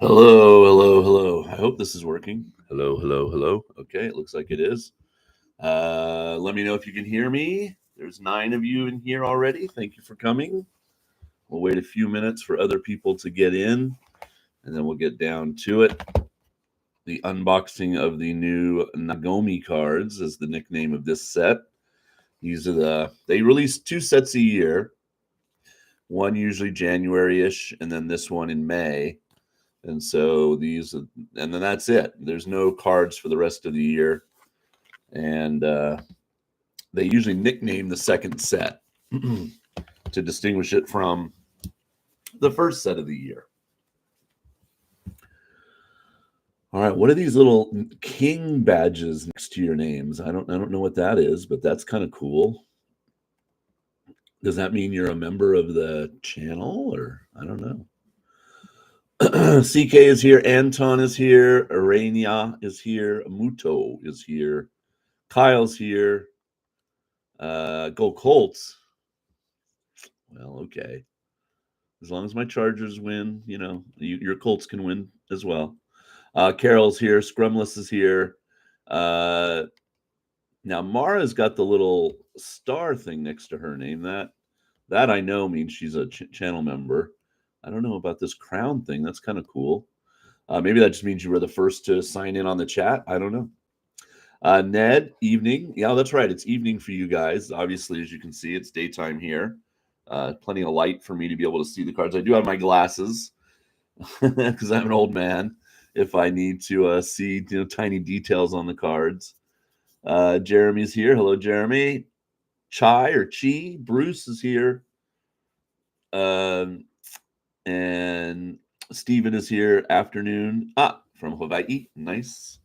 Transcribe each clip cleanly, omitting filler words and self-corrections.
Hello, hello, hello. I hope this is working. Hello, hello, hello. Okay, it looks like it is. Let me know if you can hear me. There's 9 of you in here already. Thank you for coming. We'll wait a few minutes for other people to get in, and then we'll get down to it. The unboxing of the new Nagomi cards is the nickname of this set. They release 2 sets a year, one usually January-ish, and then this one in May. And so and then that's it. There's no cards for the rest of the year. And they usually nickname the second set to distinguish it from the first set of the year. All right, what are these little king badges next to your names? I don't know what that is, but that's kind of cool. Does that mean you're a member of the channel, or I don't know? CK is here, Anton is here, Arania is here, Muto is here, Kyle's here. Go Colts. Well, okay. As long as my Chargers win, your Colts can win as well. Carol's here, Scrumless is here. Now Mara's got the little star thing next to her name. That I know means she's a channel member. I don't know about this crown thing. That's kind of cool. Maybe that just means you were the first to sign in on the chat. I don't know. Ned, evening. Yeah, that's right. It's evening for you guys. Obviously, as you can see, it's daytime here. Plenty of light for me to be able to see the cards. I do have my glasses because I'm an old man. If I need to see tiny details on the cards. Jeremy's here. Hello, Jeremy. Chai or Chi. Bruce is here. And Steven is here. Afternoon. From Hawaii. Nice.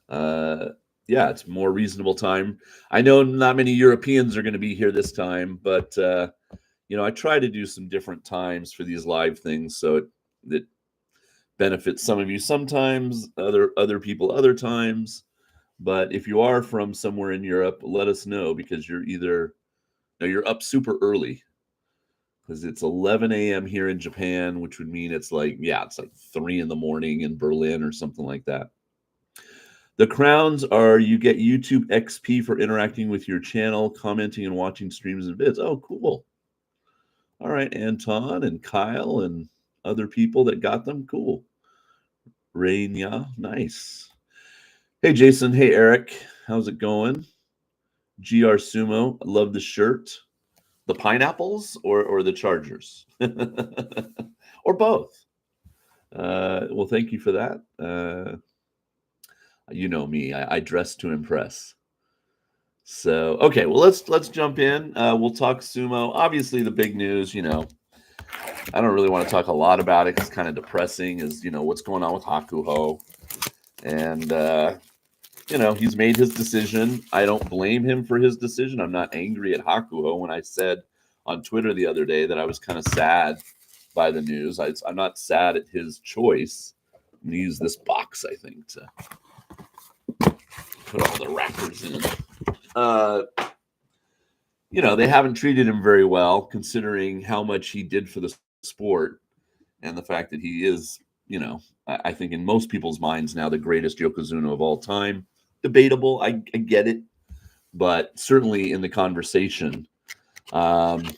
Yeah, it's more reasonable time. I know not many Europeans are going to be here this time, but I try to do some different times for these live things so it benefits some of you sometimes, other people other times. But if you are from somewhere in Europe, let us know, because you're up super early, because it's 11 a.m. here in Japan, which would mean it's like 3 in the morning in Berlin or something like that. The crowns are you get YouTube XP for interacting with your channel, commenting and watching streams and vids. Oh, cool. All right, Anton and Kyle and other people that got them. Cool. Rainya, nice. Hey, Jason. Hey, Eric. How's it going? GR Sumo, I love the shirt. The pineapples or the Chargers? Or both. Well, thank you for that. You know me, I dress to impress. So, okay, well, let's jump in. We'll talk sumo. Obviously, the big news, I don't really want to talk a lot about it. It's kind of depressing, is, what's going on with Hakuho. And, he's made his decision. I don't blame him for his decision. I'm not angry at Hakuho. When I said on Twitter the other day that I was kind of sad by the news, I'm not sad at his choice. I'm going to use this box, I think, to put all the wrappers in. They haven't treated him very well, considering how much he did for the sport, and the fact that he is, I think in most people's minds now, the greatest Yokozuna of all time. Debatable, I get it, but certainly in the conversation. And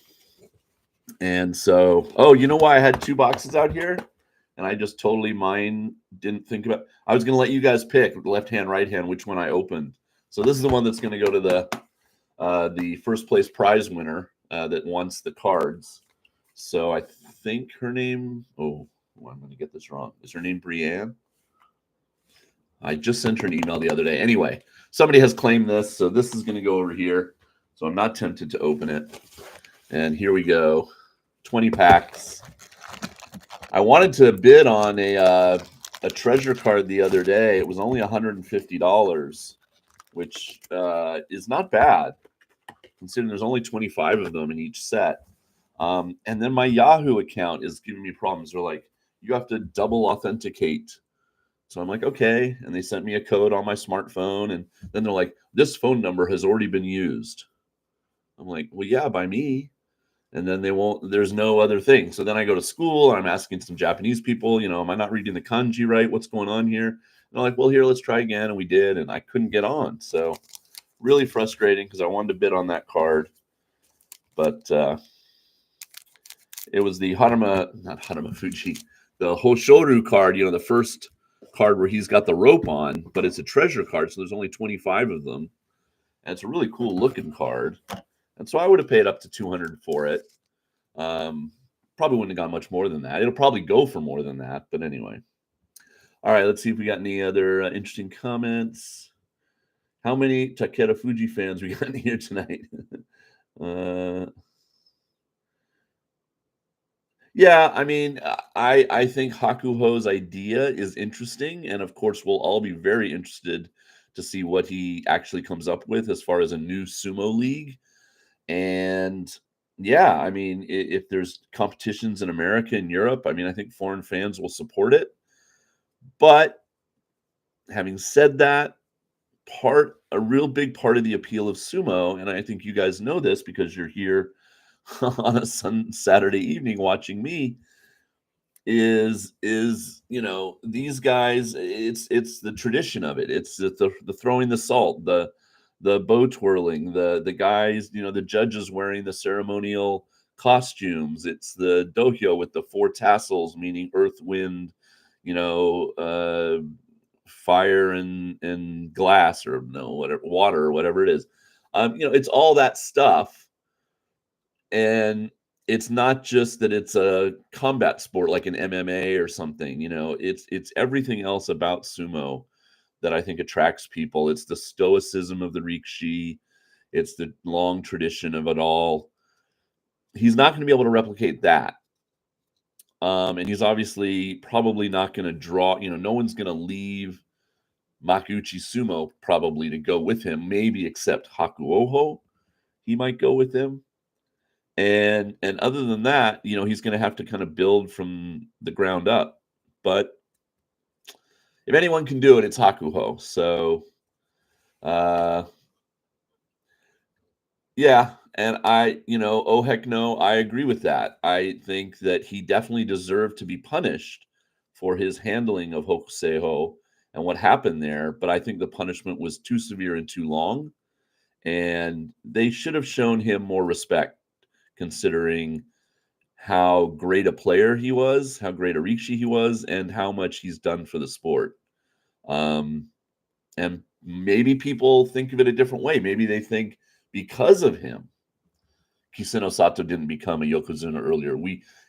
so, you know why I had 2 boxes out here? And I just totally didn't think about. I was going to let you guys pick left hand, right hand, which one I opened. So this is the one that's going to go to the first place prize winner that wants the cards. So I think her name. Oh, I'm going to get this wrong. Is her name Brienne? I just sent her an email the other day. Anyway, somebody has claimed this, so this is going to go over here. So I'm not tempted to open it. And here we go. 20 packs. I wanted to bid on a treasure card the other day. It was only $150, which is not bad, considering there's only 25 of them in each set. And then my Yahoo account is giving me problems. They're like, you have to double authenticate. So I'm like, okay. And they sent me a code on my smartphone. And then they're like, this phone number has already been used. I'm like, well, yeah, by me. and then there's no other thing. So then I go to school and I'm asking some Japanese people, am I not reading the kanji right? What's going on here? And they're like, well, here, let's try again. And we did, and I couldn't get on. So really frustrating because I wanted to bid on that card. But it was the not Harama Fuji, the Hoshoru card, the first card where he's got the rope on, but it's a treasure card. So there's only 25 of them. And it's a really cool looking card. And so I would have paid up to 200 for it. Probably wouldn't have got much more than that. It'll probably go for more than that. But anyway. All right, let's see if we got any other interesting comments. How many Takeda Fuji fans we got in here tonight? Yeah, I mean, I think Hakuho's idea is interesting. And of course, we'll all be very interested to see what he actually comes up with as far as a new sumo league. And yeah, I mean, if there's competitions in America and Europe, I mean, I think foreign fans will support it. But having said that, a real big part of the appeal of sumo, and I think you guys know this because you're here on a Saturday evening watching me, is these guys, it's the tradition of it. It's the throwing the salt, the bow twirling, the guys, the judges wearing the ceremonial costumes. It's the dohyo with the 4 tassels, meaning earth, wind, fire and glass, or whatever, water, or whatever it is. It's all that stuff. And it's not just that it's a combat sport like an MMA or something, it's everything else about sumo that I think attracts people. It's the stoicism of the Rikishi. It's the long tradition of it all. He's not going to be able to replicate that. And he's obviously probably not going to draw, no one's going to leave Makuuchi Sumo probably to go with him, maybe except Hakuho. He might go with him. And other than that, he's going to have to kind of build from the ground up. But if anyone can do it, it's Hakuho. So, yeah. And oh heck no, I agree with that. I think that he definitely deserved to be punished for his handling of Hokuseiho and what happened there. But I think the punishment was too severe and too long. And they should have shown him more respect, considering how great a player he was, how great a Rikishi he was, and how much he's done for the sport. And maybe people think of it a different way. Maybe they think because of him, Kiseno Sato didn't become a Yokozuna earlier.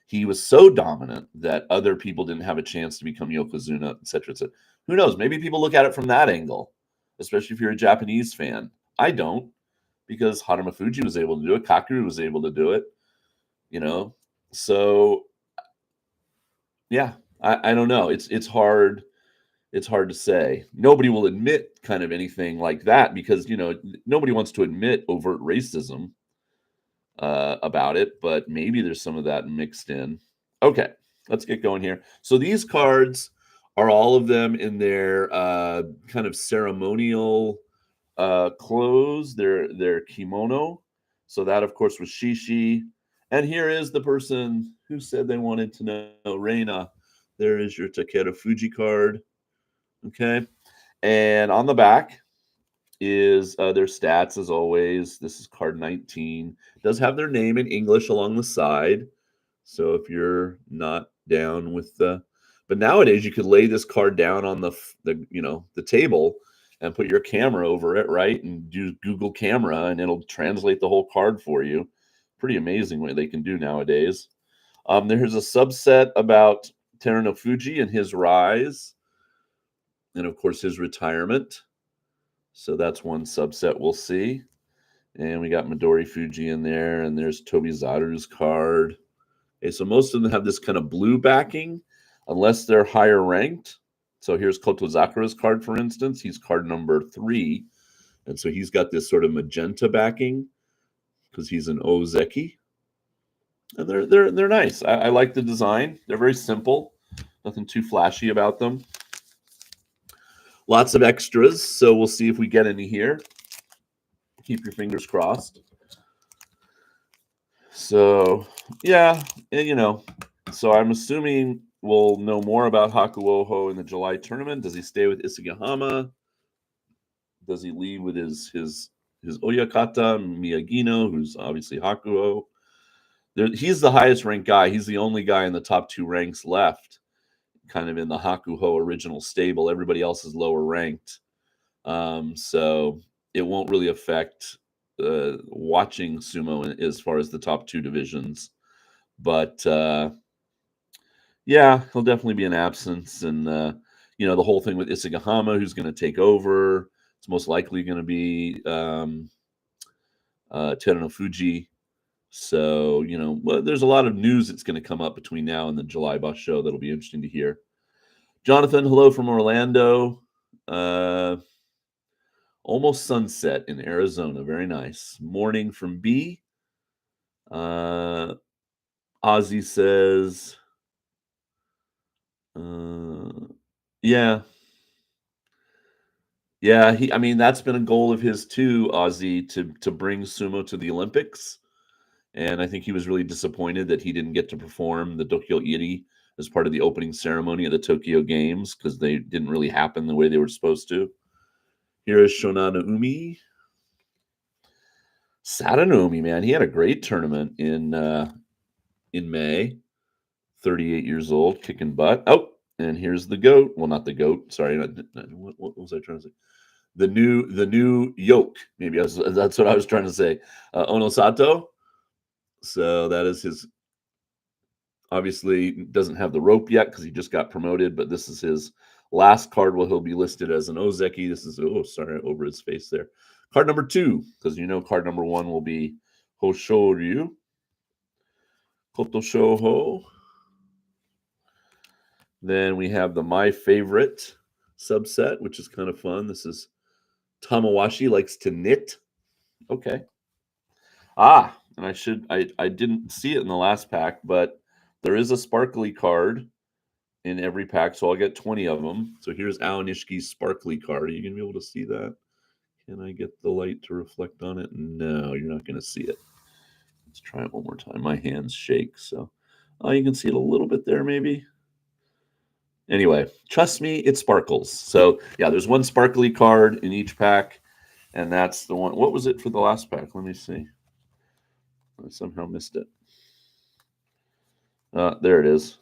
He was so dominant that other people didn't have a chance to become Yokozuna, etc., etc. Who knows? Maybe people look at it from that angle, especially if you're a Japanese fan. I don't, because Harama Fuji was able to do it. Kakuru was able to do it. So yeah, I don't know. It's hard. It's hard to say. Nobody will admit kind of anything like that because nobody wants to admit overt racism about it. But maybe there's some of that mixed in. Okay, let's get going here. So these cards are all of them in their kind of ceremonial clothes. Their kimono. So that, of course, was Shishi. And here is the person who said they wanted to know, Reina. There is your Takeda Fuji card. Okay. And on the back is their stats, as always. This is card 19. It does have their name in English along the side. So if you're not down with but nowadays you could lay this card down on the table and put your camera over it, right? And do Google Camera and it'll translate the whole card for you. Pretty amazing what they can do nowadays. There's a subset about Teruno Fuji and his rise, and of course his retirement. So that's one subset we'll see. And we got Midori Fuji in there, and there's Tobizaru's card. Okay, so most of them have this kind of blue backing, unless they're higher ranked. So here's Kotozakura's card, for instance. He's card number 3. And so he's got this sort of magenta backing because he's an Ozeki. And they're nice. I like the design. They're very simple. Nothing too flashy about them. Lots of extras. So we'll see if we get any here. Keep your fingers crossed. So yeah, so I'm assuming we'll know more about Hakuho in the July tournament. Does he stay with Isagahama? Does he leave with his Oyakata Miyagino, who's obviously Hakuho? He's the highest ranked guy. He's the only guy in the top 2 ranks left, kind of in the Hakuho original stable. Everybody else is lower ranked, so it won't really affect watching sumo as far as the top 2 divisions. But yeah, he'll definitely be an absence, and the whole thing with Isagahama, who's going to take over. It's most likely going to be Terunofuji. So, well, there's a lot of news that's going to come up between now and the July bus show that'll be interesting to hear. Jonathan, hello from Orlando. Almost sunset in Arizona. Very nice. Morning from B. Ozzy says, yeah. Yeah, that's been a goal of his too, Ozzy, to bring sumo to the Olympics. And I think he was really disappointed that he didn't get to perform the Dokyo Iri as part of the opening ceremony of the Tokyo Games because they didn't really happen the way they were supposed to. Here is Shonana Umi. Sadano Umi, man, he had a great tournament in May. 38 years old, kicking butt. Oh, and here's the goat. Well, not the goat. Sorry, what was I trying to say? The new yoke. Maybe that's what I was trying to say. Onosato. So that is his. Obviously, doesn't have the rope yet because he just got promoted. But this is his last card. Where he'll be listed as an Ozeki. This is over his face there. Card number 2, because card number 1 will be Hoshoryu Kotoshoho. Then we have the My Favorite subset, which is kind of fun. This is Tamawashi likes to knit. Okay. And I didn't see it in the last pack, but there is a sparkly card in every pack, so I'll get 20 of them. So here's Aonishki's sparkly card. Are you going to be able to see that? Can I get the light to reflect on it? No, you're not going to see it. Let's try it one more time. My hands shake, so you can see it a little bit there, maybe. Anyway, trust me, it sparkles. So yeah, there's one sparkly card in each pack, and that's the one. What was it for the last pack? Let me see. I somehow missed it. There it is.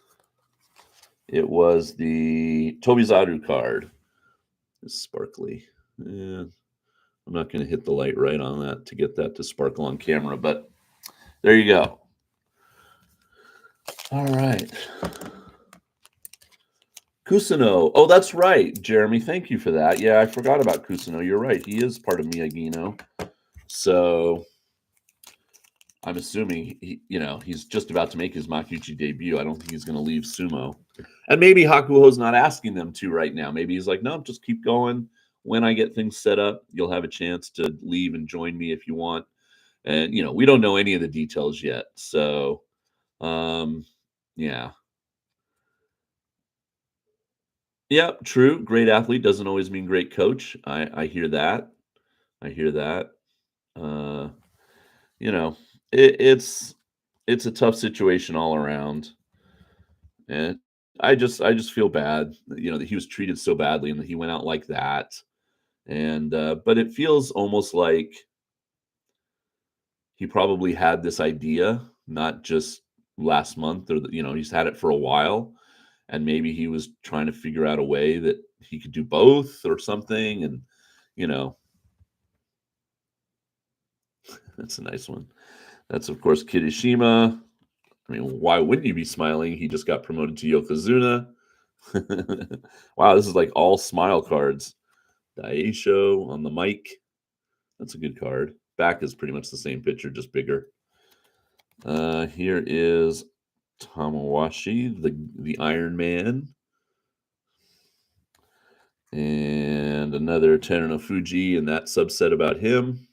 It was the Tobizaru card. It's sparkly. Yeah, I'm not going to hit the light right on that to get that to sparkle on camera, but there you go. All right. Kusano. Oh, that's right, Jeremy. Thank you for that. Yeah, I forgot about Kusano. You're right. He is part of Miyagino. So I'm assuming he's just about to make his Makuuchi debut. I don't think he's going to leave sumo. And maybe Hakuho's not asking them to right now. Maybe he's like, no, just keep going. When I get things set up, you'll have a chance to leave and join me if you want. And, we don't know any of the details yet. So, yeah. Yeah, true. Great athlete doesn't always mean great coach. I hear that. I hear that. You know, it's a tough situation all around, and I just feel bad, that he was treated so badly and that he went out like that. And but it feels almost like he probably had this idea not just last month or he's had it for a while, and maybe he was trying to figure out a way that he could do both or something. And you know that's a nice one. That's of course Kirishima. I mean, why wouldn't you be smiling? He just got promoted to Yokozuna. Wow, this is like all smile cards. Daisho on the mic. That's a good card. Back is pretty much the same picture, just bigger. Here is Tamawashi, the Iron Man. And another Terunofuji and that subset about him.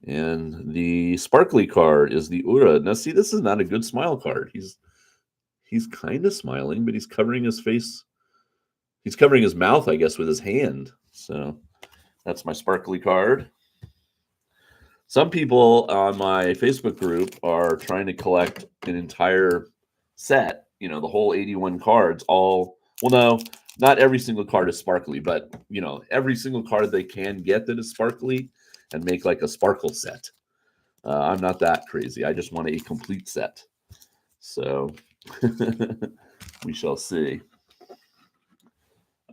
And the sparkly card is the Ura. Now, see, this is not a good smile card. He's kind of smiling, but he's covering his face. He's covering his mouth, I guess, with his hand. So that's my sparkly card. Some people on my Facebook group are trying to collect an entire set, the whole 81 cards, all well, no, not every single card is sparkly, but every single card they can get that is sparkly and make like a sparkle set. I'm not that crazy. I just want a complete set. So we shall see.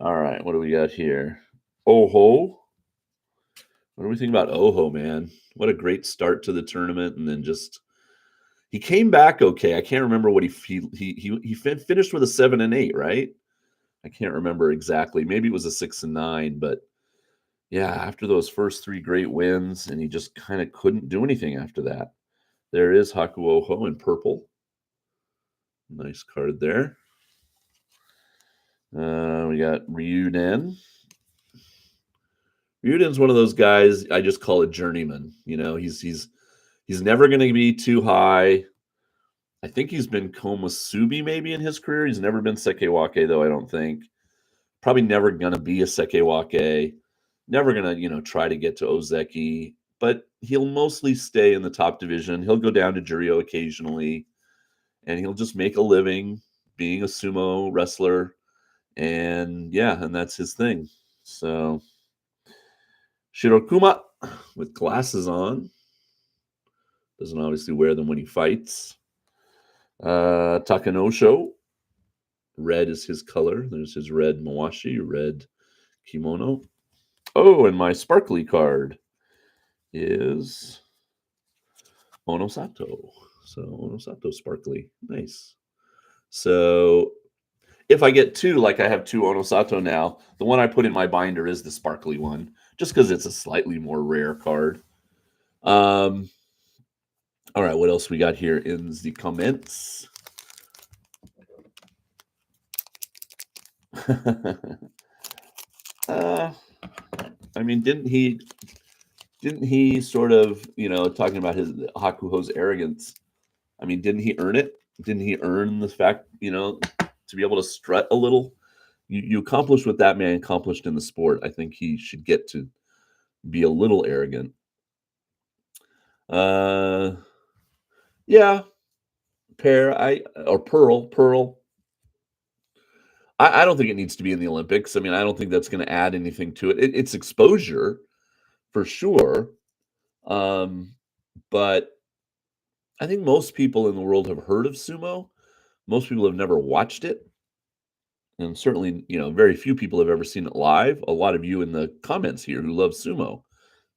All right, what do we got here? Oho. What do we think about Oho, man? What a great start to the tournament, and then just he came back okay. I can't remember what he finished with a 7-8, right? I can't remember exactly. Maybe it was a 6-9, but yeah, after those first three great wins, and he just kind of couldn't do anything after that. There is Hakuho in purple. Nice card there. We got Ryuden. Ryuden's one of those guys I just call a journeyman. He's never going to be too high. I think he's been Komusubi maybe in his career. He's never been Sekewake though, I don't think. Probably never going to be a Sekewake. Never going to, try to get to Ozeki, but he'll mostly stay in the top division. He'll go down to Juryo occasionally, and he'll just make a living being a sumo wrestler. And yeah, and that's his thing. So Shirokuma with glasses on. Doesn't obviously wear them when he fights. Takanosho. Red is his color. There's his red mawashi, red kimono. Oh, and my sparkly card is Onosato. So Onosato sparkly. Nice. So if I get two, like I have two Onosato now, the one I put in my binder is the sparkly one, just because it's a slightly more rare card. All right, what else we got here in the comments? I mean, didn't he sort of, talking about his Hakuho's arrogance? I mean, didn't he earn it? Didn't he earn the fact, to be able to strut a little? You accomplished what that man accomplished in the sport. I think he should get to be a little arrogant. Yeah, Pearl. I don't think it needs to be in the Olympics. I mean, I don't think that's going to add anything to it. It's exposure for sure. But I think most people in the world have heard of sumo. Most people have never watched it. And certainly, very few people have ever seen it live. A lot of you in the comments here who love sumo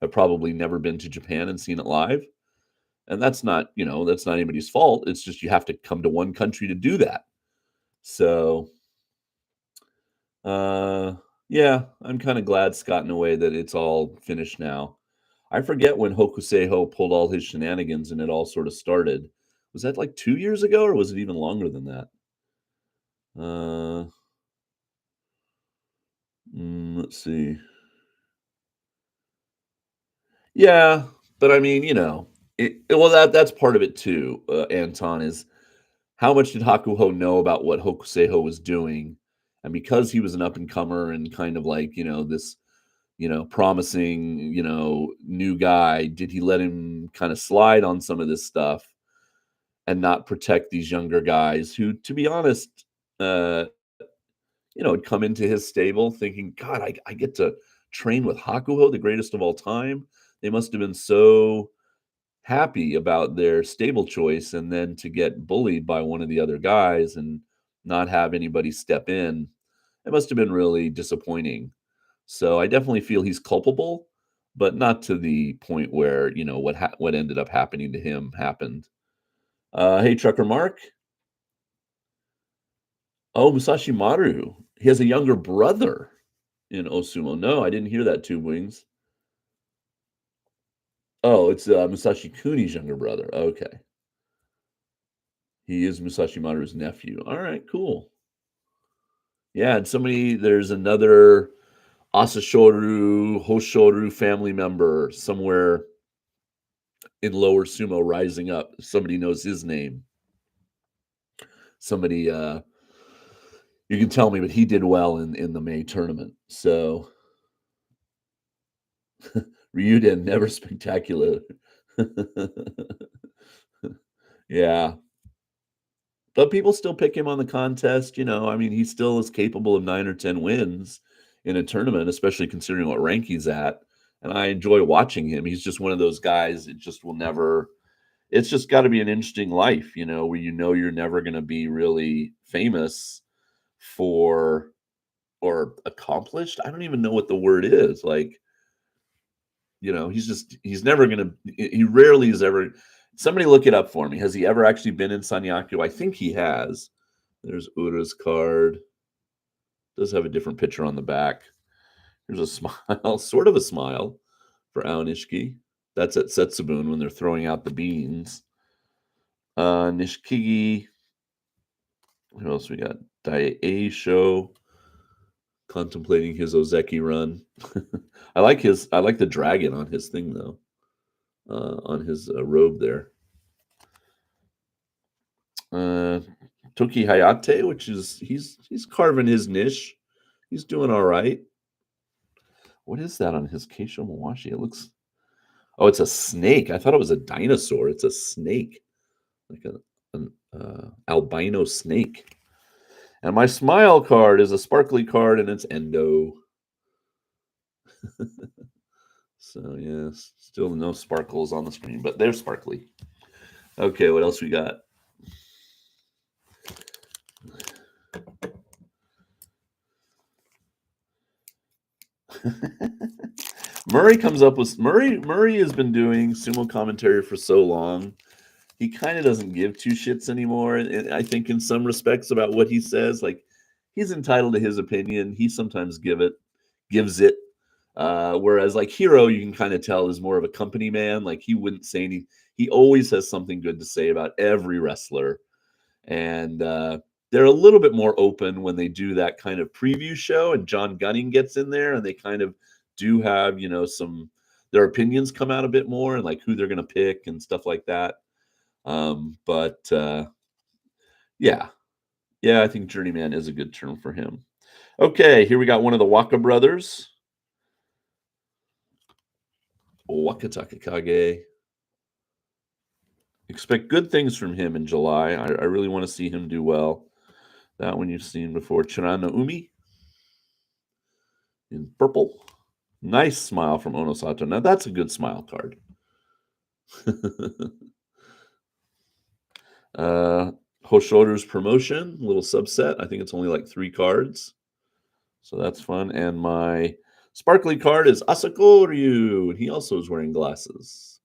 have probably never been to Japan and seen it live. And that's not anybody's fault. It's just you have to come to one country to do that. So, yeah, I'm kind of glad, Scott, in a way that it's all finished now. I forget when Hokuseiho pulled all his shenanigans and it all sort of started. Was that like 2 years ago, or was it even longer than that? Let's see. Yeah, but I mean, that's part of it too, Anton, is how much did Hakuho know about what Hokuseiho was doing? And because he was an up-and-comer and kind of like, this, promising, new guy, did he let him kind of slide on some of this stuff and not protect these younger guys who, to be honest, had come into his stable thinking, God, I get to train with Hakuho, the greatest of all time. They must have been so happy about their stable choice, and then to get bullied by one of the other guys and not have anybody step in, it must have been really disappointing. So I definitely feel he's culpable, but not to the point where what ended up happening to him happened. Hey, Trucker Mark. Oh, Musashi Maru. He has a younger brother in Osumo. No, I didn't hear that, Two Wings. Oh, it's Musashi Kuni's younger brother. Okay. He is Musashi Maru's nephew. All right, cool. Yeah, and there's another Asashoru, Hoshoru family member somewhere in lower sumo rising up. Somebody knows his name. Somebody, you can tell me, but he did well in the May tournament. So Ryuden, never spectacular. Yeah. But people still pick him on the contest, I mean, he still is capable of 9 or 10 wins in a tournament, especially considering what rank he's at, and I enjoy watching him. He's just one of those guys, it just will never it's just gotta be an interesting life, where you're never gonna be really famous for or accomplished? I don't even know what the word is, like, he's never gonna he rarely is ever somebody look it up for me. Has he ever actually been in Sanyaku? I think he has. There's Ura's card. Does have a different picture on the back. There's a smile, sort of a smile for Aonishiki. That's at Setsubun when they're throwing out the beans. Nishikigi. What else we got? Dai Show contemplating his Ozeki run. I like the dragon on his thing though. On his robe there. Toki Hayate, which is he's carving his niche. He's doing all right. What is that on his Keisho Mawashi? It looks it's a snake. I thought it was a dinosaur. It's a snake, like an albino snake. And my smile card is a sparkly card, and it's Endo. So yes, still no sparkles on the screen, but they're sparkly. Okay, what else we got? Murray comes up with Murray has been doing sumo commentary for so long. He kind of doesn't give two shits anymore, and I think in some respects about what he says. Like, he's entitled to his opinion. He sometimes gives it. Whereas like Hero, you can kind of tell is more of a company man. Like, he wouldn't say any. He always has something good to say about every wrestler, and they're a little bit more open when they do that kind of preview show. And John Gunning gets in there, and they kind of do have some their opinions come out a bit more, and like who they're going to pick and stuff like that. But yeah, I think journeyman is a good term for him. Okay, here we got one of the Waka brothers, Wakatakakage. Expect good things from him in July. I really want to see him do well. That one you've seen before. Chirano Umi in purple. Nice smile from Onosato. Now that's a good smile card. Hoshoru's promotion, little subset. I think it's only like 3 cards. So that's fun. And my sparkly card is Asakoryu, and he also is wearing glasses.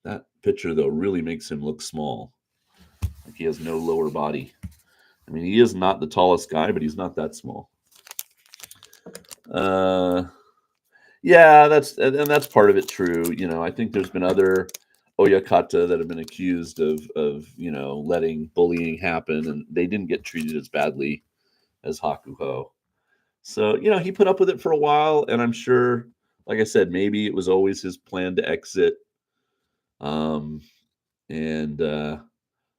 That picture, though, really makes him look small. Like he has no lower body. I mean, he is not the tallest guy, but he's not that small. Yeah, that's part of it true. I think there's been other Oyakata that have been accused of letting bullying happen, and they didn't get treated as badly as Hakuho. So, he put up with it for a while, and I'm sure, like I said, maybe it was always his plan to exit. And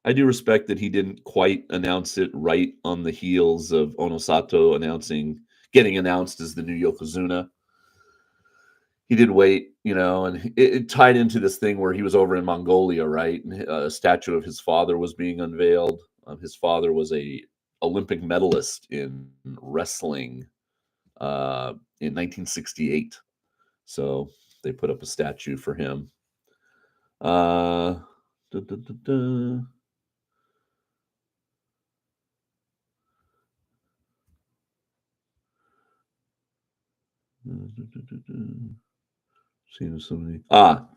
I do respect that he didn't quite announce it right on the heels of Onosato getting announced as the new Yokozuna. He did wait, and it tied into this thing where he was over in Mongolia, right? And a statue of his father was being unveiled. His father was a Olympic medalist in wrestling in 1968. So they put up a statue for him. Da, da, da, da.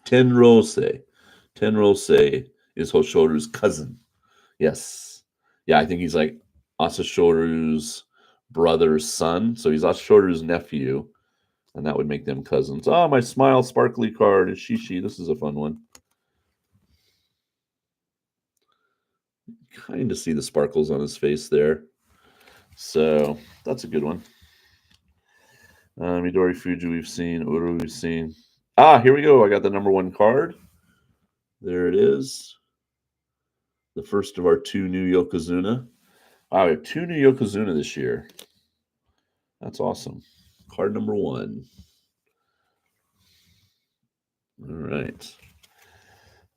Tenrose. Tenrose is Hoshoru's cousin. Yes. Yeah, I think he's like Asashoru's brother's son. So he's Asashoru's nephew, and that would make them cousins. My smile sparkly card is Shishi. This is a fun one. Kind of see the sparkles on his face there. So that's a good one. Midori Fuji we've seen. Uru we've seen. Here we go. I got the number 1 card. There it is. The first of our 2 new Yokozuna. Wow, we have 2 new Yokozuna this year. That's awesome. Card number 1. All right.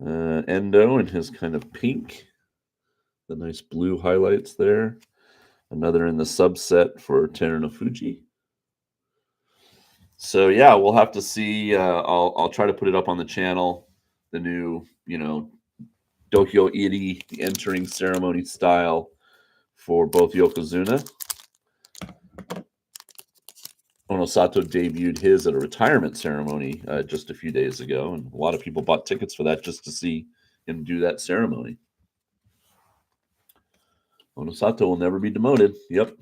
Endo in his kind of pink. The nice blue highlights there. Another in the subset for Terunofuji. So yeah, we'll have to see. I'll try to put it up on the channel. The new, Dokyo Iri, the entering ceremony style for both Yokozuna. Onosato debuted his at a retirement ceremony just a few days ago, and a lot of people bought tickets for that just to see him do that ceremony. Onosato will never be demoted. Yep.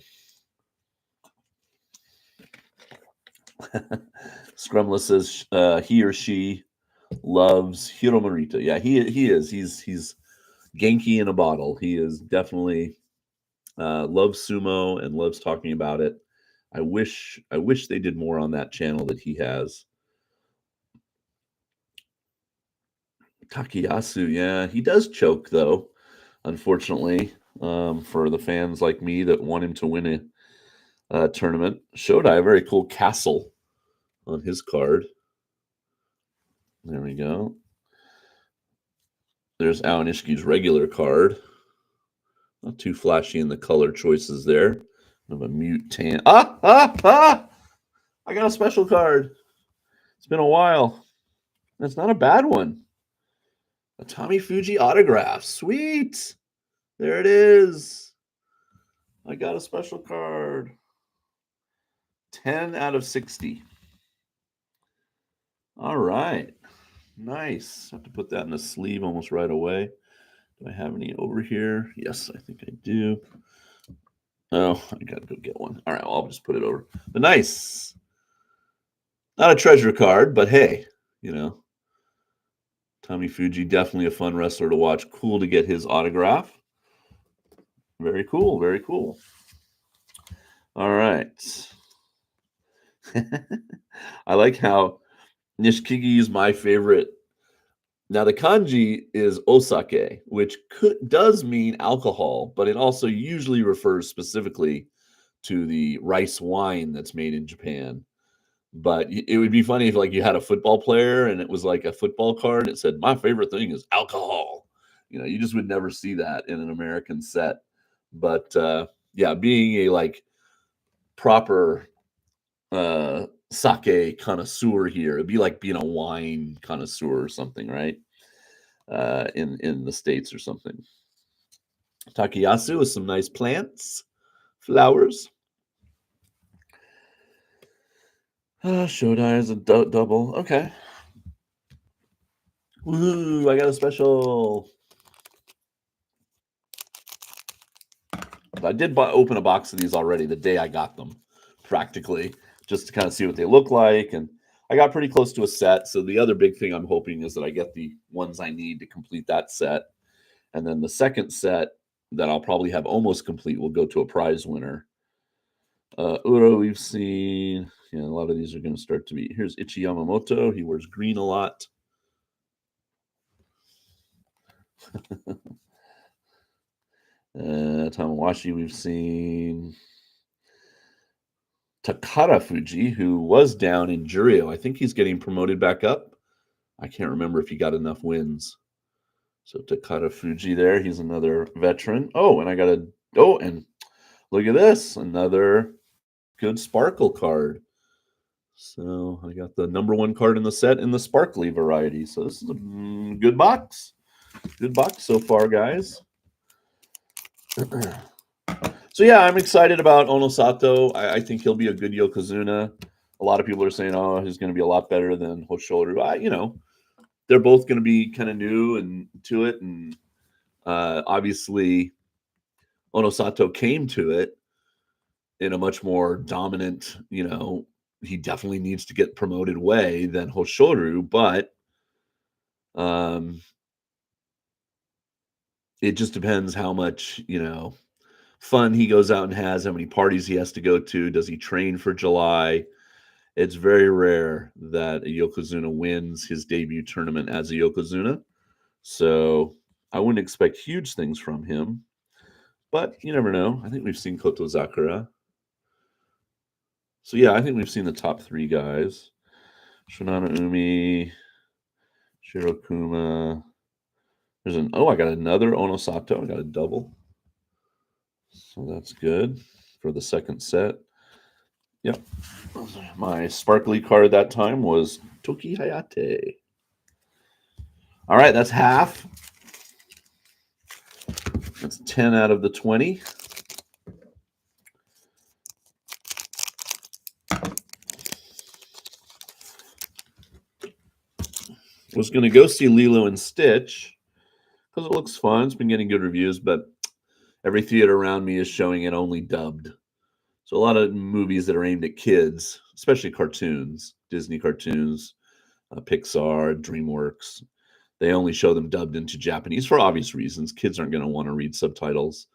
Scrumless says he or she loves Hiromarita. Yeah, he is. He's Genki in a bottle. He is definitely loves sumo and loves talking about it. I wish they did more on that channel that he has. Takayasu, yeah, he does choke though, unfortunately, for the fans like me that want him to win a tournament. Shodai, a very cool castle on his card. There we go. There's Aonishki's regular card. Not too flashy in the color choices there. Of a mute tan. I got a special card. It's been a while. That's not a bad one. A Tommy Fuji autograph. Sweet. There it is. I got a special card. 10 out of 60. All right. Nice. Have to put that in the sleeve almost right away. Do I have any over here? Yes, I think I do. Oh, I got to go get one. All right, well, I'll just put it over. But nice. Not a treasure card, but hey, Tommy Fuji, definitely a fun wrestler to watch. Cool to get his autograph. Very cool. Very cool. All right. I like how Nishikigi is my favorite. Now, the kanji is osake, which does mean alcohol, but it also usually refers specifically to the rice wine that's made in Japan. But it would be funny if you had a football player and it was like a football card. It said, "My favorite thing is alcohol." You just would never see that in an American set. But yeah, being a proper sake connoisseur here, it'd be like being a wine connoisseur or something, right? In the States or something. Takayasu with some nice plants, flowers. Shodai is a double. Okay. Woohoo! I got a special. I did open a box of these already the day I got them, practically, just to kind of see what they look like. And I got pretty close to a set. So the other big thing I'm hoping is that I get the ones I need to complete that set. And then the second set that I'll probably have almost complete will go to a prize winner. Uro, we've seen. Yeah, a lot of these are going to start to be. Here's Ichi Yamamoto. He wears green a lot. Tamawashi, we've seen. Takara Fuji, who was down in Juryo. I think he's getting promoted back up. I can't remember if he got enough wins. So Takara Fuji there. He's another veteran. Oh, and and look at this. Another good sparkle card. So I got the number one card in the set in the sparkly variety. So this is a good box. Good box so far, guys. So yeah, I'm excited about Onosato. I think he'll be a good Yokozuna. A lot of people are saying, "Oh, he's going to be a lot better than Hoshoru." They're both going to be kind of new and to it, and obviously, Onosato came to it in a much more dominant. He definitely needs to get promoted way than Hoshoru, but it just depends how much fun he goes out and has, how many parties he has to go to. Does he train for July? It's very rare that a Yokozuna wins his debut tournament as a Yokozuna. So I wouldn't expect huge things from him. But you never know. I think we've seen Koto Zakura. So yeah, I think we've seen the top three guys. Shinana Umi, Shirokuma. There's an I got another Onosato. I got a double. So that's good for the second set. Yep. My sparkly card that time was Toki Hayate. All right, that's half. That's 10 out of the 20. Was going to go see Lilo and Stitch because it looks fun. It's been getting good reviews, but every theater around me is showing it only dubbed. So a lot of movies that are aimed at kids, especially cartoons, Disney cartoons, Pixar, DreamWorks, they only show them dubbed into Japanese for obvious reasons. Kids aren't going to want to read subtitles.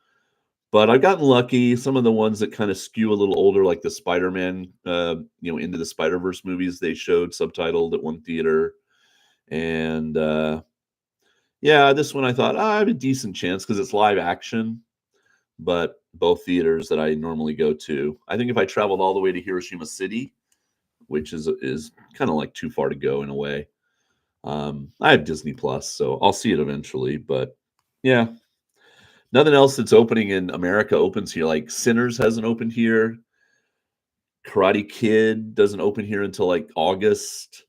But I've gotten lucky. Some of the ones that kind of skew a little older, like the Spider-Man, Into the Spider-Verse movies, they showed subtitled at one theater. And yeah, this one I thought I have a decent chance because it's live action. But both theaters that I normally go to, I think if I traveled all the way to Hiroshima City, which is kind of like too far to go in a way. I have Disney Plus, so I'll see it eventually. But yeah, nothing else that's opening in America opens here. Like Sinners hasn't opened here. Karate Kid doesn't open here until like August.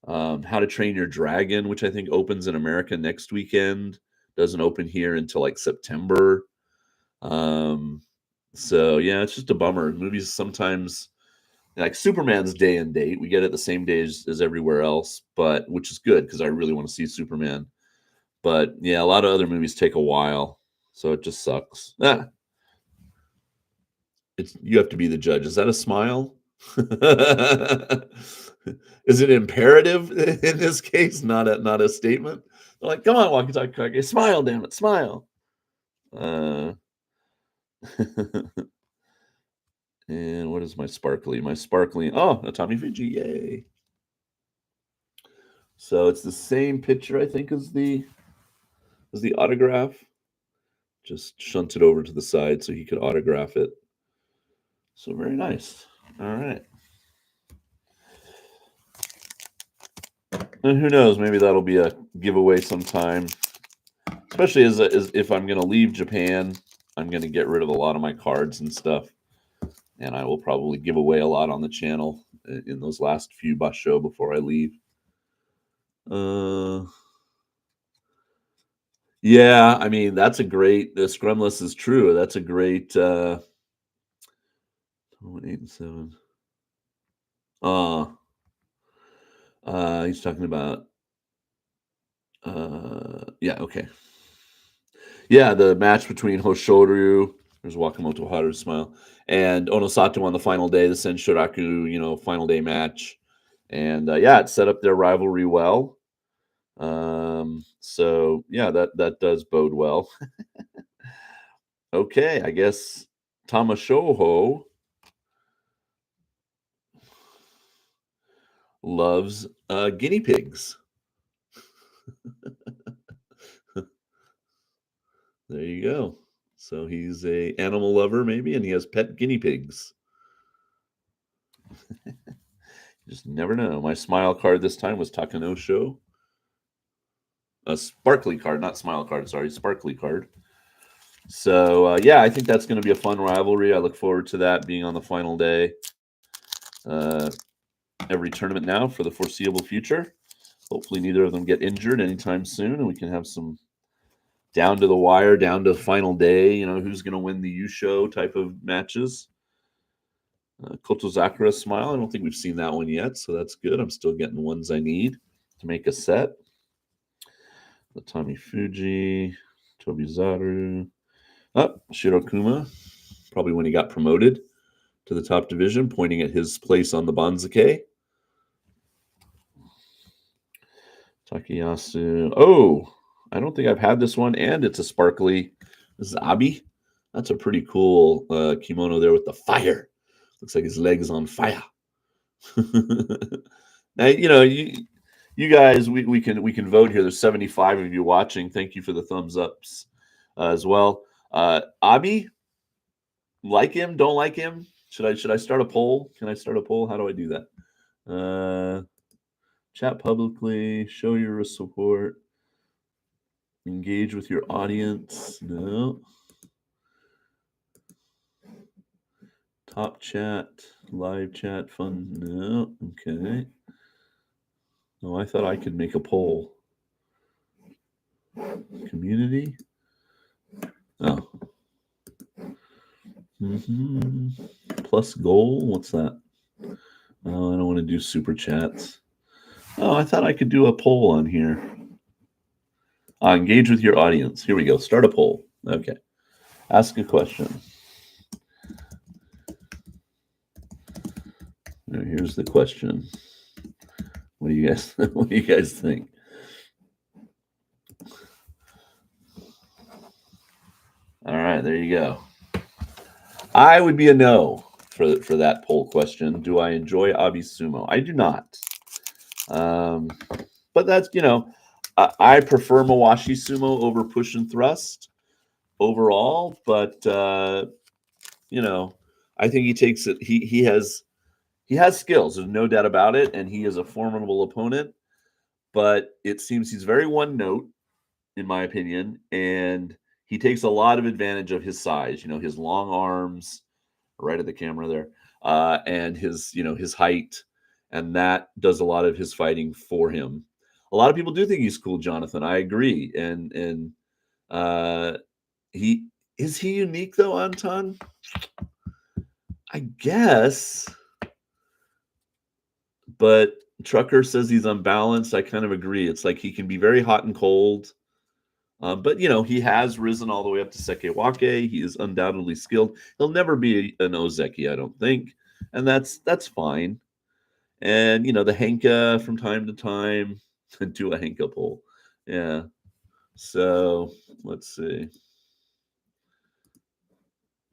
How to Train Your Dragon, which I think opens in America next weekend, doesn't open here until like September. So yeah, it's just a bummer. Movies sometimes like Superman's day and date, we get it the same day as everywhere else, but which is good because I really want to see Superman. But yeah, a lot of other movies take a while, so it just sucks. It's you have to be the judge. Is that a smile? Is it imperative in this case, not a statement? They're like, come on, walkie talkie, smile, damn it, smile. Uh, and what is my sparkly? My sparkly. Oh, a Tommy Fiji, yay! So it's the same picture, I think, as the autograph. Just shunted over to the side so he could autograph it. So very nice. All right. And who knows? Maybe that'll be a giveaway sometime. Especially as if I'm going to leave Japan, I'm going to get rid of a lot of my cards and stuff, and I will probably give away a lot on the channel in those last few basho before I leave. Yeah, I mean that's a great. The Scrumless is true. That's a great. 8 and 7. He's talking about. Yeah, okay. Yeah, the match between Hoshoryu, there's Wakamoto Haru's smile, and Onosato on the final day, the Senshoraku, final day match. And yeah, it set up their rivalry well. So yeah, that does bode well. Okay, I guess Tamashoho loves guinea pigs. There you go. So he's a animal lover, maybe, and he has pet guinea pigs. Just never know. My smile card this time was Takanosho. A sparkly card, not smile card, sorry, sparkly card. So yeah, I think that's going to be a fun rivalry. I look forward to that being on the final day. Every tournament now for the foreseeable future. Hopefully, neither of them get injured anytime soon, and we can have some down to the wire, down to final day. Who's going to win the Yusho type of matches. Kotozakura smile. I don't think we've seen that one yet, so that's good. I'm still getting the ones I need to make a set. The Tommy Fuji, Tobizaru. Oh, Shirokuma, probably when he got promoted to the top division, pointing at his place on the Banzuke. Takayasu. Oh, I don't think I've had this one, and it's a sparkly. This is Abi. That's a pretty cool kimono there with the fire. Looks like his leg is on fire. Now, you guys, we can vote here. There's 75 of you watching. Thank you for the thumbs ups as well. Abi, like him? Don't like him? Should I start a poll? Can I start a poll? How do I do that? Chat publicly. Show your support. Engage with your audience. No. Top chat, live chat, fun. No. Okay. Oh, I thought I could make a poll. Community. Oh. Plus goal. What's that? Oh, I don't want to do super chats. Oh, I thought I could do a poll on here. Engage with your audience. Here we go. Start a poll. Okay. Ask a question. Now, here's the question. What do you guys what do you guys think? All right, there you go. I would be a no for that poll question. Do I enjoy Abi Sumo? I do not. But that's, I prefer Mawashi Sumo over push and thrust overall, but I think he takes it. He has skills. There's no doubt about it, and he is a formidable opponent. But it seems he's very one note, in my opinion, and he takes a lot of advantage of his size. His long arms, right at the camera there, and his height, and that does a lot of his fighting for him. A lot of people do think he's cool, Jonathan. I agree, and he is he unique though, Anton? I guess, but Trucker says he's unbalanced. I kind of agree. It's like he can be very hot and cold. But he has risen all the way up to Sekewake. He is undoubtedly skilled. He'll never be an Ozeki, I don't think, and that's fine. And the Henka from time to time, do a Henka poll. Yeah. So let's see.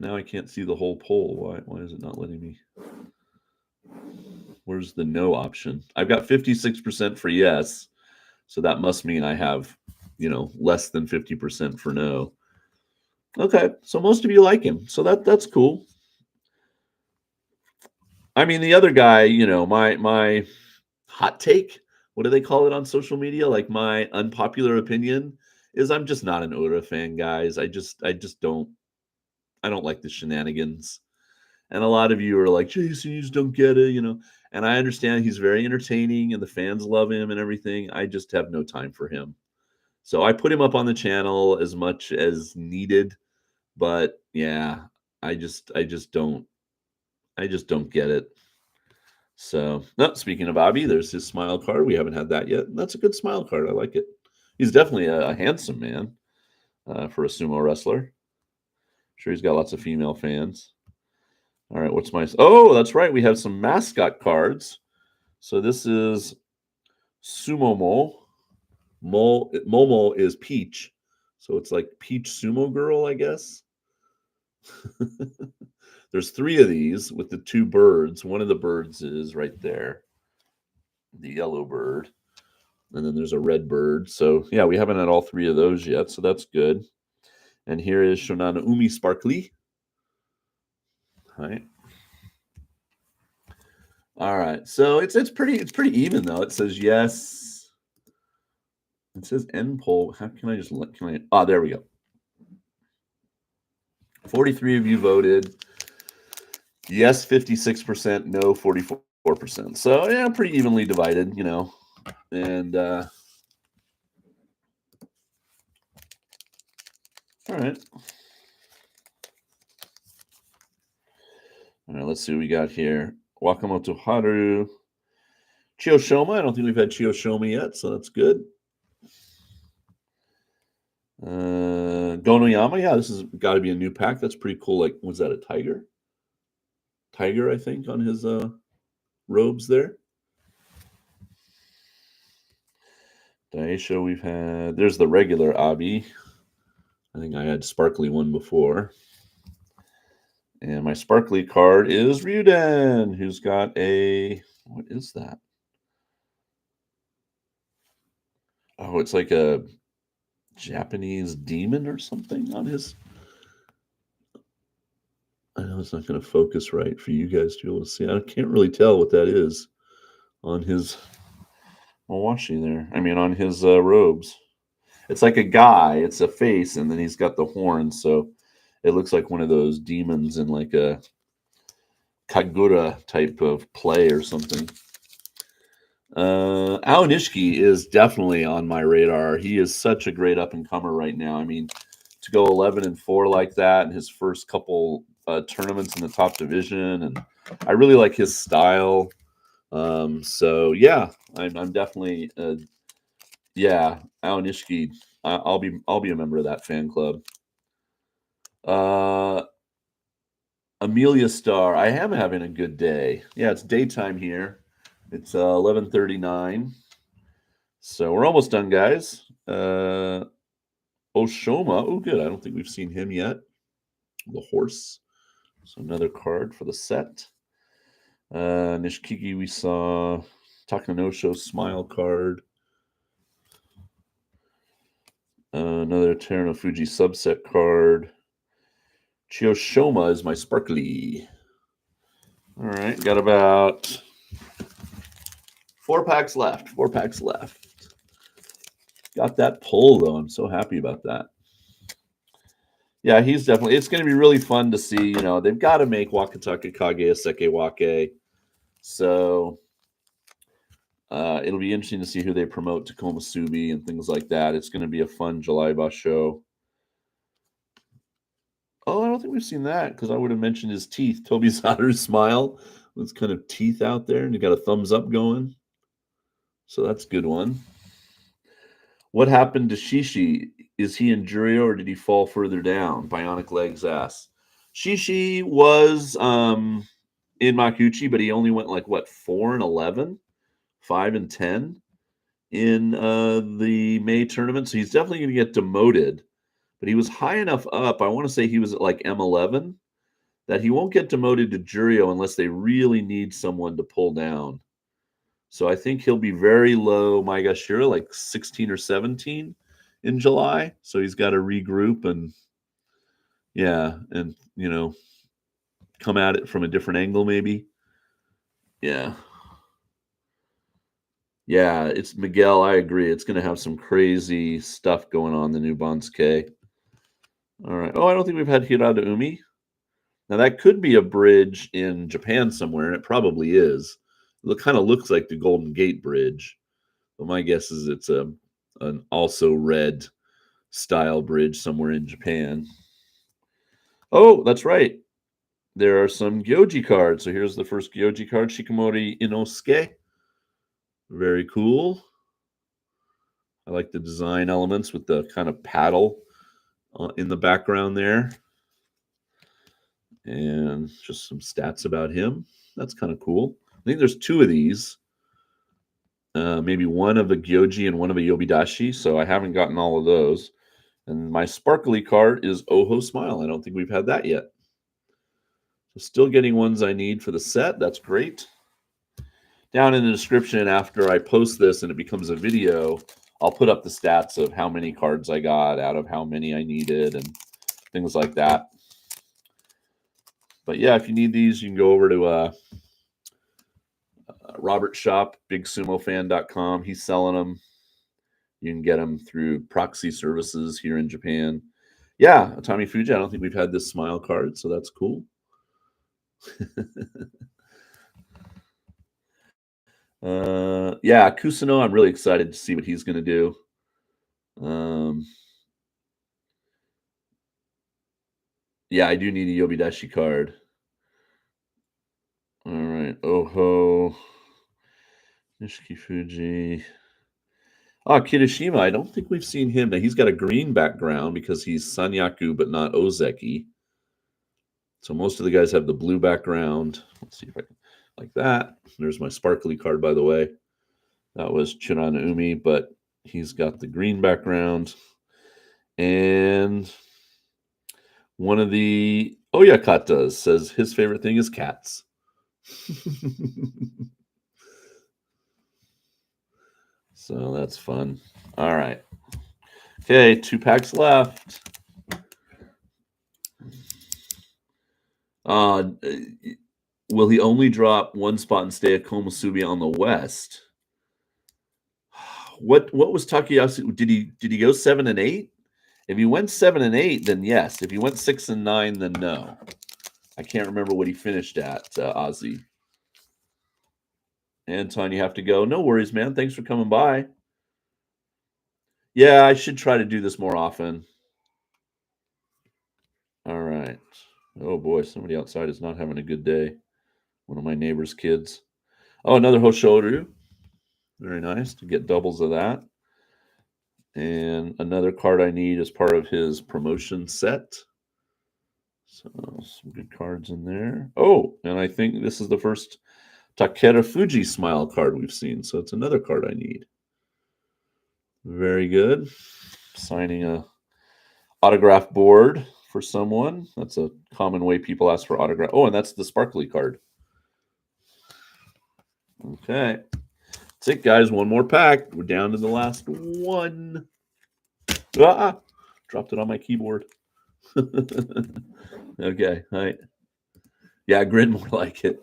Now I can't see the whole poll. Why is it not letting me? Where's the no option? I've got 56% for yes, so that must mean I have less than 50% for no. Okay, so most of you like him, so that's cool. I mean, the other guy, my hot take, what do they call it on social media? Like my unpopular opinion is I'm just not an Oda fan, guys. I just don't like the shenanigans. And a lot of you are like, Jason, you just don't get it, And I understand he's very entertaining and the fans love him and everything. I just have no time for him. So I put him up on the channel as much as needed, but yeah, I just don't get it. So, no, speaking of Abi, there's his smile card. We haven't had that yet. That's a good smile card. I like it. He's definitely a handsome man for a sumo wrestler. I'm sure he's got lots of female fans. All right, what's my... Oh, that's right. We have some mascot cards. So this is Sumomo. Momo is Peach. So it's like Peach Sumo Girl, I guess. There's 3 of these with the 2 birds. One of the birds is right there, the yellow bird. And then there's a red bird. So, yeah, we haven't had all 3 of those yet, so that's good. And here is Shonana Umi Sparkly. All right. So it's pretty even though. It says yes. It says end poll. How can I just there we go. 43 of you voted. Yes, 56%, no, 44%. So yeah, pretty evenly divided, And all right. All right, let's see what we got here. Wakamoto Haru. Chiyoshoma. I don't think we've had Chiyoshoma yet, so that's good. Gonoyama. Yeah, this has got to be a new pack. That's pretty cool. Like, was that a tiger? Tiger, I think, on his robes there. Daisho we've had. There's the regular Abi. I think I had sparkly one before. And my sparkly card is Ryuden, who's got a... What is that? Oh, it's like a Japanese demon or something on his... I know it's not going to focus right for you guys to be able to see. I can't really tell what that is on his Mawashi there. I mean, on his robes. It's like a guy. It's a face, and then he's got the horns. So it looks like one of those demons in like a Kagura type of play or something. Aonishiki is definitely on my radar. He is such a great up and comer right now. I mean, to go 11-4 like that in his first couple tournaments in the top division, and I really like his style. So yeah, I'm definitely yeah, Aonishiki. I'll be a member of that fan club. Amelia Star. I am having a good day. Yeah, it's daytime here. It's 11:39. So we're almost done, guys. Oshoma. Oh, good. I don't think we've seen him yet. The horse. So another card for the set. Nishikigi, we saw. Takanosho Smile card. Another Terano Fuji subset card. Chiyoshoma is my sparkly. All right, got about 4 packs left. 4 packs left. Got that pull, though. I'm so happy about that. Yeah, he's definitely. It's going to be really fun to see. You know, they've got to make Wakataka Kage a Sekewake. So it'll be interesting to see who they promote to Komasubi and things like that. It's going to be a fun July show. Oh, I don't think we've seen that because I would have mentioned his teeth. Toby Sauter's smile with kind of teeth out there, and he got a thumbs up going. So that's a good one. What happened to Shishi? Is he in Jurio or did he fall further down? Bionic Legs ass. Shishi was in Makuuchi, but he only went like what 4-11, 5-10 in the May tournament. So he's definitely going to get demoted. But he was high enough up. I want to say he was at like M11 that he won't get demoted to Jurio unless they really need someone to pull down. So I think he'll be very low Maegashira, like 16 or 17 in July. So he's got to regroup and you know, come at it from a different angle maybe. Yeah. Yeah, it's Miguel. I agree. It's going to have some crazy stuff going on the new Bansuke. All right. Oh, I don't think we've had Hirada Umi. Now that could be a bridge in Japan somewhere, and it probably is. It kind of looks like the Golden Gate Bridge, but my guess is it's an also red style bridge somewhere in Japan. Oh, that's right. There are some Gyoji cards. So here's the first Gyoji card, Shikamori Inosuke. Very cool. I like the design elements with the kind of paddle in the background there. And just some stats about him. That's kind of cool. I think there's 2 of these. Maybe one of a Gyoji and one of a Yobidashi. So I haven't gotten all of those. And my sparkly card is Oho Smile. I don't think we've had that yet. So still getting ones I need for the set. That's great. Down in the description after I post this and it becomes a video, I'll put up the stats of how many cards I got out of how many I needed and things like that. But yeah, if you need these, you can go over to Robert's shop, bigsumofan.com. He's selling them. You can get them through proxy services here in Japan. Yeah, Tommy Fuji, I don't think we've had this smile card, so that's cool. Yeah, Kusano, I'm really excited to see what he's going to do. Yeah, I do need a Yobidashi card. All right, Oho, Nishiki Fuji. Oh, Kirishima, I don't think we've seen him. Now, he's got a green background because he's Sanyaku, but not Ozeki. So most of the guys have the blue background. Let's see if I can, like that. There's my sparkly card, by the way. That was Chirana Umi, but he's got the green background. And one of the Oyakatas says his favorite thing is cats. So that's fun. All right. Okay, 2 packs left. Will he only drop 1 spot and stay at Komasubi on the West? What was Takayasu? Did he go 7 and 8? If he went 7 and 8, then yes. If he went 6 and 9, then no. I can't remember what he finished at, Ozzy. Anton, you have to go. No worries, man. Thanks for coming by. Yeah, I should try to do this more often. All right. Oh boy, somebody outside is not having a good day. One of my neighbor's kids. Oh, another Hoshoryu. Very nice to get doubles of that. And another card I need as part of his promotion set. So some good cards in there. Oh, and I think this is the first Takeda Fuji smile card we've seen. So it's another card I need. Very good. Signing a autograph board for someone. That's a common way people ask for autograph. Oh, and that's the sparkly card. Okay. That's it, guys. One more pack. We're down to the last one. Ah! Dropped it on my keyboard. Okay. All right. Yeah, grin more like it.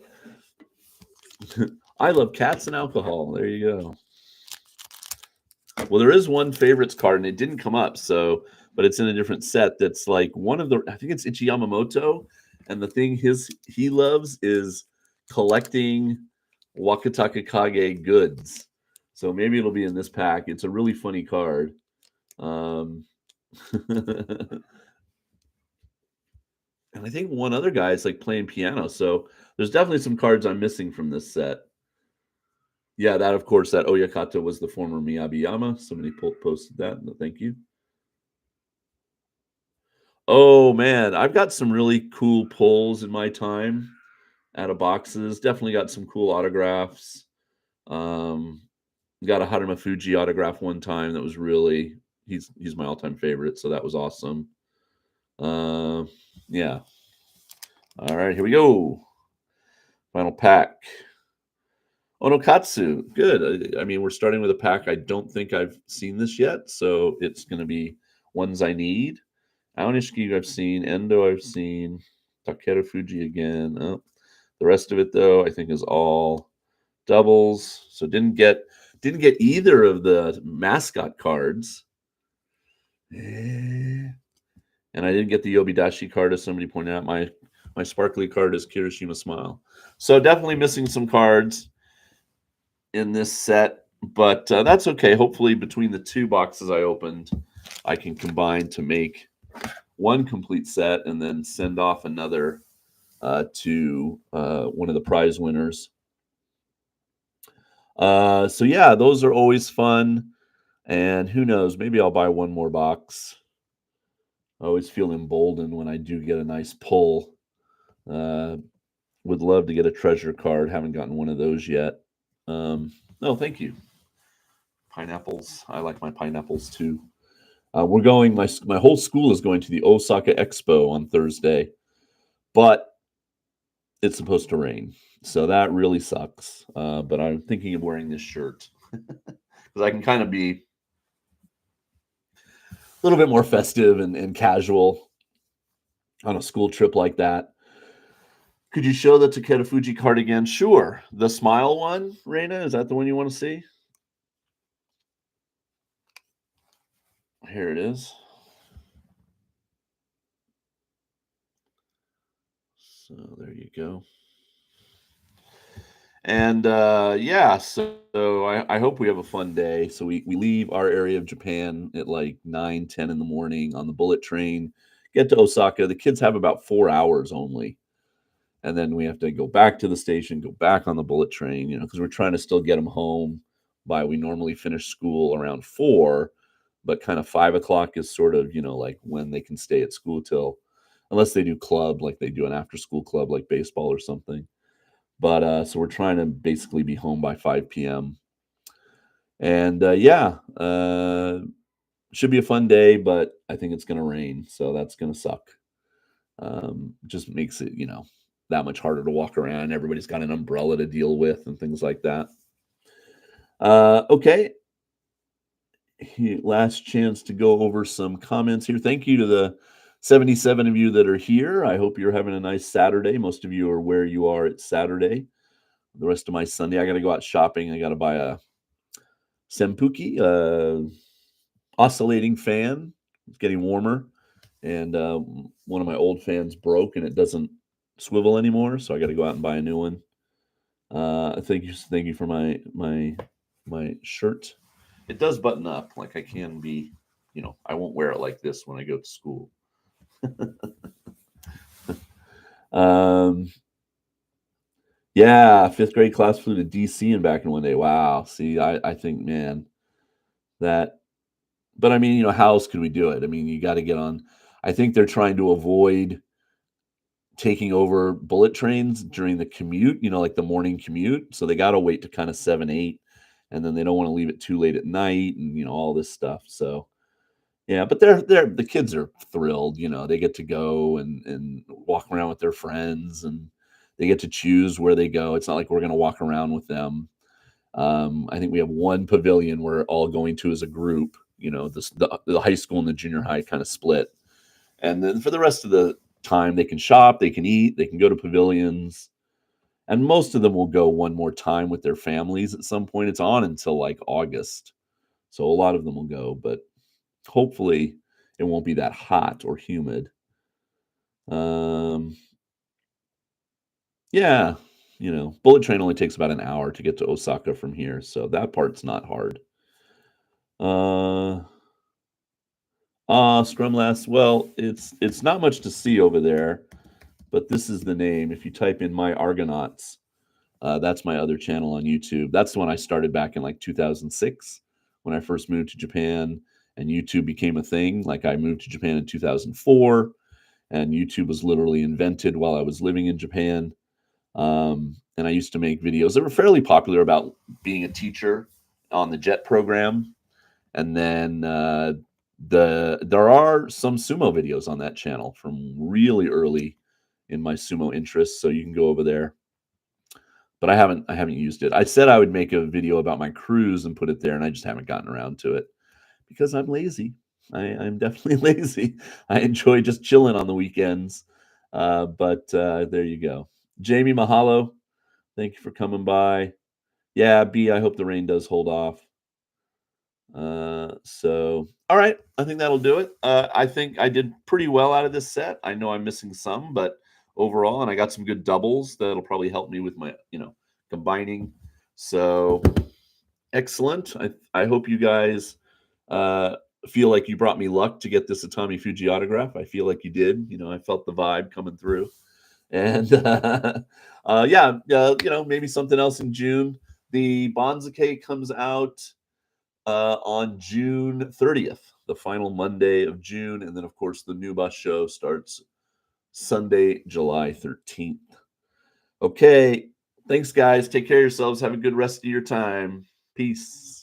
I love cats and alcohol. There you go. Well, there is one favorites card, and it didn't come up, so but it's in a different set. That's like one of the. I think it's Ichi Yamamoto, and the thing he loves is collecting Wakataka Kage goods. So maybe it'll be in this pack. It's a really funny card. And I think one other guy is like playing piano. So there's definitely some cards I'm missing from this set. Yeah, that of course, that Oyakata was the former Miyabiyama. Somebody posted that. No, thank you. Oh man, I've got some really cool pulls in my time out of boxes. Definitely got some cool autographs. Um, got a Haruma Fuji autograph one time that was really he's my all-time favorite, so that was awesome. Yeah. All right, here we go. Final pack. Onokatsu, good. I mean, we're starting with a pack I don't think I've seen this yet, so it's going to be ones I need. Aonishiki I've seen, Endo I've seen, Takeru Fuji again. Oh, the rest of it though, I think is all doubles. So didn't get either of the mascot cards. And I didn't get the Yobidashi card, as somebody pointed out. My sparkly card is Kirishima Smile. So definitely missing some cards in this set, but that's okay. Hopefully between the two boxes I opened, I can combine to make one complete set and then send off another to one of the prize winners. So yeah, those are always fun. And who knows, maybe I'll buy one more box. I always feel emboldened when I do get a nice pull. Would love to get a treasure card. Haven't gotten one of those yet. No, thank you. Pineapples. I like my pineapples too. We're going. My whole school is going to the Osaka Expo on Thursday, but it's supposed to rain, so that really sucks. But I'm thinking of wearing this shirt because I can kind of be a little bit more festive and casual on a school trip like that. Could you show the Takeda Fuji card again? Sure. The smile one, Reina, is that the one you want to see? Here it is. So there you go. And yeah, so I hope we have a fun day. So we leave our area of Japan at like 9, 10 in the morning on the bullet train, get to Osaka. The kids have about 4 hours only. And then we have to go back to the station, go back on the bullet train, because we're trying to still get them home by, we normally finish school around 4, but kind of 5 o'clock is sort of, like when they can stay at school till, unless they do club, like they do an after school club, like baseball or something. But so we're trying to basically be home by 5 p.m. And yeah, should be a fun day, but I think it's going to rain, so that's going to suck. Just makes it, that much harder to walk around. Everybody's got an umbrella to deal with and things like that. Okay. Last chance to go over some comments here. Thank you to the 77 of you that are here. I hope you're having a nice Saturday. Most of you are where you are. It's Saturday. The rest of my Sunday, I got to go out shopping. I got to buy Sempuki, oscillating fan. It's getting warmer, and one of my old fans broke, and it doesn't swivel anymore, so I got to go out and buy a new one. Thank you for my shirt. It does button up, like I can be, I won't wear it like this when I go to school. um, yeah, fifth grade class flew to DC and back in one day. Wow. See, I think, man, that, but I mean, how else could we do it? I mean, you got to get on. I think they're trying to avoid taking over bullet trains during the commute, like the morning commute. So they got to wait to kind of 7, 8, and then they don't want to leave it too late at night and, all this stuff. So, yeah, but the kids are thrilled, they get to go and walk around with their friends, and they get to choose where they go. It's not like we're going to walk around with them. I think we have one pavilion we're all going to as a group, the high school and the junior high kind of split. And then for the rest of the time, they can shop, they can eat, they can go to pavilions. And most of them will go one more time with their families at some point. It's on until like August. So a lot of them will go, but hopefully it won't be that hot or humid. Um, yeah, bullet train only takes about an hour to get to Osaka from here, so that part's not hard. Scrumless. Well, it's not much to see over there, but this is the name. If you type in My Argonauts, that's my other channel on YouTube. That's the one I started back in like 2006 when I first moved to Japan, and YouTube became a thing. Like I moved to Japan in 2004, and YouTube was literally invented while I was living in Japan. And I used to make videos that were fairly popular about being a teacher on the JET program. And then there are some sumo videos on that channel from really early in my sumo interests, so you can go over there. But I haven't used it. I said I would make a video about my cruise and put it there, and I just haven't gotten around to it because I'm lazy. I'm definitely lazy. I enjoy just chilling on the weekends. But there you go. Jamie, mahalo. Thank you for coming by. Yeah, B, I hope the rain does hold off. So, all right. I think that'll do it. I think I did pretty well out of this set. I know I'm missing some, but overall, and I got some good doubles that'll probably help me with my, combining. So, excellent. I hope you guys feel like you brought me luck to get this Atami Fuji autograph. I feel like you did. I felt the vibe coming through. And yeah, maybe something else in June. The Bonzuke comes out on June 30th, the final Monday of June. And then, of course, the new bus show starts Sunday, July 13th. Okay. Thanks, guys. Take care of yourselves. Have a good rest of your time. Peace.